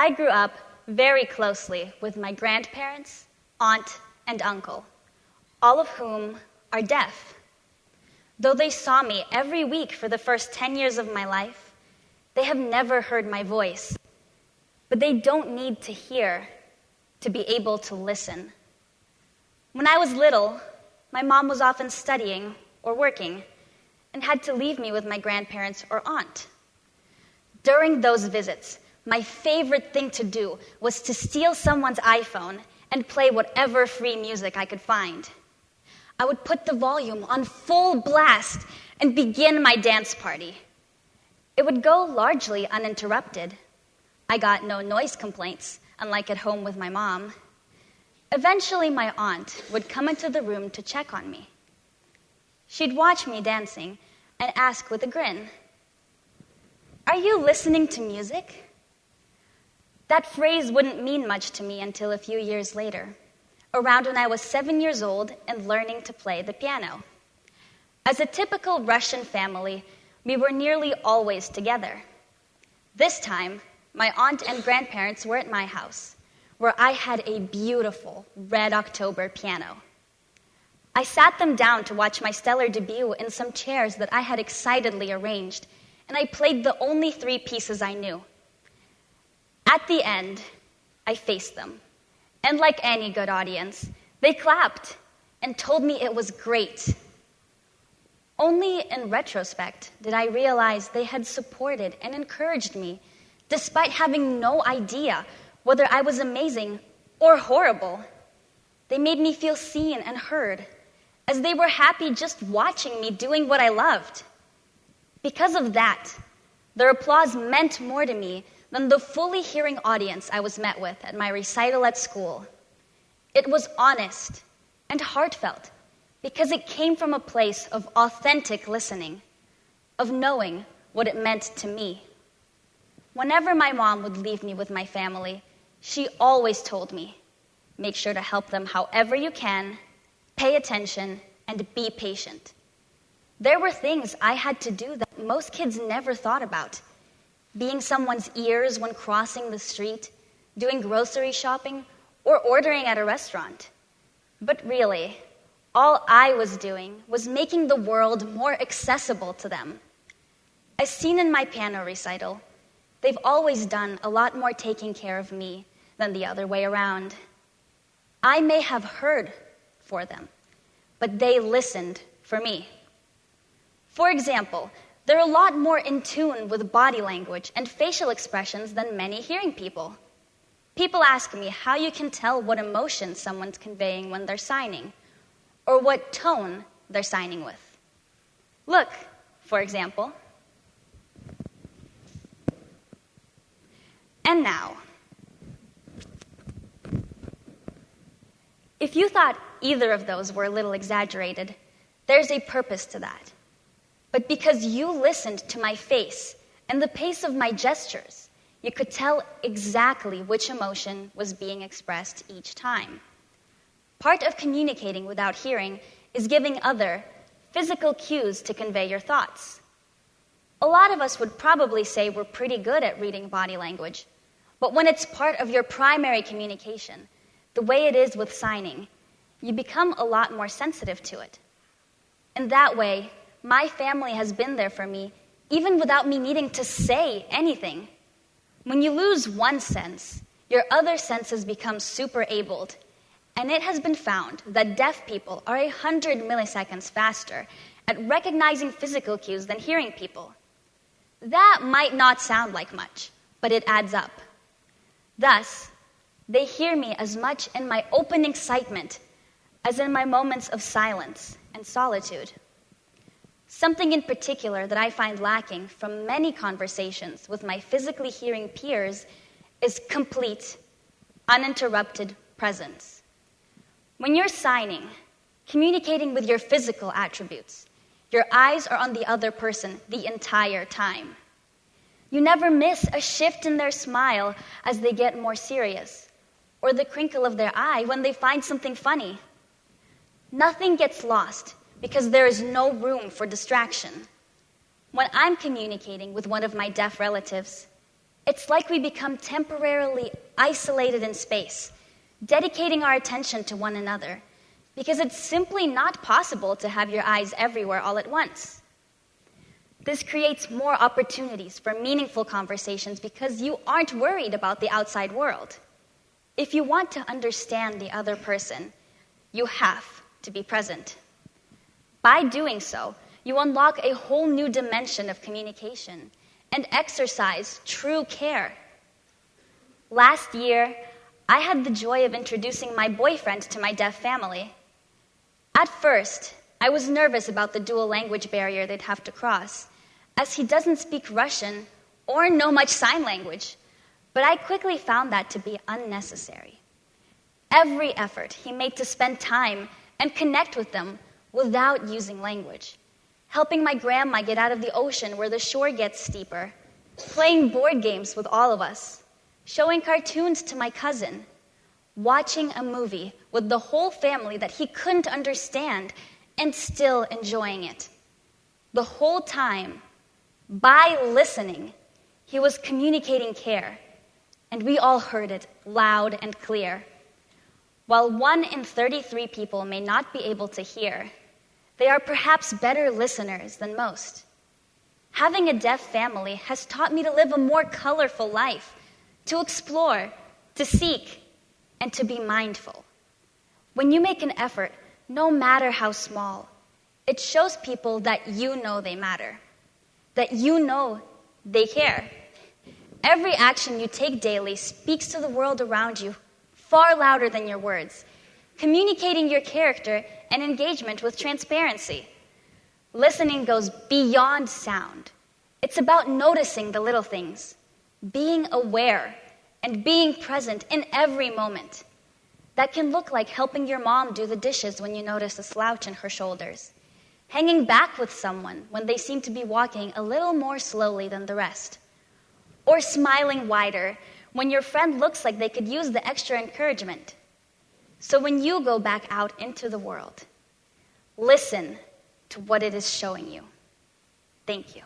I grew up very closely with my grandparents, aunt, and uncle, all of whom are deaf. Though they saw me every week for the first 10 years of my life, they have never heard my voice. But they don't need to hear to be able to listen. When I was little, my mom was often studying or working and had to leave me with my grandparents or aunt. During those visits, my favorite thing to do was to steal someone's iPhone and play whatever free music I could find. I would put the volume on full blast and begin my dance party. It would go largely uninterrupted. I got no noise complaints, unlike at home with my mom. Eventually, my aunt would come into the room to check on me. She'd watch me dancing and ask with a grin, "Are you listening to music?" That phrase wouldn't mean much to me until a few years later, around when I was 7 years old and learning to play the piano. As a typical Russian family, we were nearly always together. This time, my aunt and grandparents were at my house, where I had a beautiful red October piano. I sat them down to watch my stellar debut in some chairs that I had excitedly arranged, and I played the only 3 pieces I knew. At the end, I faced them, and like any good audience, they clapped and told me it was great. Only in retrospect did I realize they had supported and encouraged me, despite having no idea whether I was amazing or horrible. They made me feel seen and heard, as they were happy just watching me doing what I loved. Because of that, their applause meant more to me than the fully hearing audience I was met with at my recital at school. It was honest and heartfelt because it came from a place of authentic listening, of knowing what it meant to me. Whenever my mom would leave me with my family, she always told me, "Make sure to help them however you can, pay attention, and be patient." There were things I had to do that most kids never thought about. Being someone's ears when crossing the street, doing grocery shopping, or ordering at a restaurant. But really, all I was doing was making the world more accessible to them. As seen in my piano recital, they've always done a lot more taking care of me than the other way around. I may have heard for them, but they listened for me. For example, they're a lot more in tune with body language and facial expressions than many hearing people. People ask me how you can tell what emotion someone's conveying when they're signing, or what tone they're signing with. Look, for example. And now, if you thought either of those were a little exaggerated, there's a purpose to that. But because you listened to my face and the pace of my gestures, you could tell exactly which emotion was being expressed each time. Part of communicating without hearing is giving other physical cues to convey your thoughts. A lot of us would probably say we're pretty good at reading body language, but when it's part of your primary communication, the way it is with signing, you become a lot more sensitive to it. In that way, my family has been there for me, even without me needing to say anything. When you lose one sense, your other senses become super-abled, and it has been found that deaf people are 100 milliseconds faster at recognizing physical cues than hearing people. That might not sound like much, but it adds up. Thus, they hear me as much in my open excitement as in my moments of silence and solitude. Something in particular that I find lacking from many conversations with my physically hearing peers is complete, uninterrupted presence. When you're signing, communicating with your physical attributes, your eyes are on the other person the entire time. You never miss a shift in their smile as they get more serious, or the crinkle of their eye when they find something funny. Nothing gets lost because there is no room for distraction. When I'm communicating with one of my deaf relatives, It's like we become temporarily isolated in space, dedicating our attention to one another, because it's simply not possible to have your eyes everywhere all at once. This creates more opportunities for meaningful conversations because you aren't worried about the outside world. If you want to understand the other person, you have to be present. By doing so, you unlock a whole new dimension of communication and exercise true care. Last year, I had the joy of introducing my boyfriend to my deaf family. At first, I was nervous about the dual language barrier they'd have to cross, as he doesn't speak Russian or know much sign language, but I quickly found that to be unnecessary. Every effort he made to spend time and connect with them without using language, helping my grandma get out of the ocean where the shore gets steeper, playing board games with all of us, showing cartoons to my cousin, watching a movie with the whole family that he couldn't understand and still enjoying it. The whole time, by listening, he was communicating care, and we all heard it loud and clear. While 1 in 33 people may not be able to hear, they are perhaps better listeners than most. Having a deaf family has taught me to live a more colorful life, to explore, to seek, and to be mindful. When you make an effort, no matter how small, it shows people that you know they matter, that you know they care. Every action you take daily speaks to the world around you far louder than your words, communicating your character and engagement with transparency. Listening goes beyond sound. It's about noticing the little things, being aware, and being present in every moment. That can look like helping your mom do the dishes when you notice a slouch in her shoulders, hanging back with someone when they seem to be walking a little more slowly than the rest, or smiling wider when your friend looks like they could use the extra encouragement. So when you go back out into the world, listen to what it is showing you. Thank you.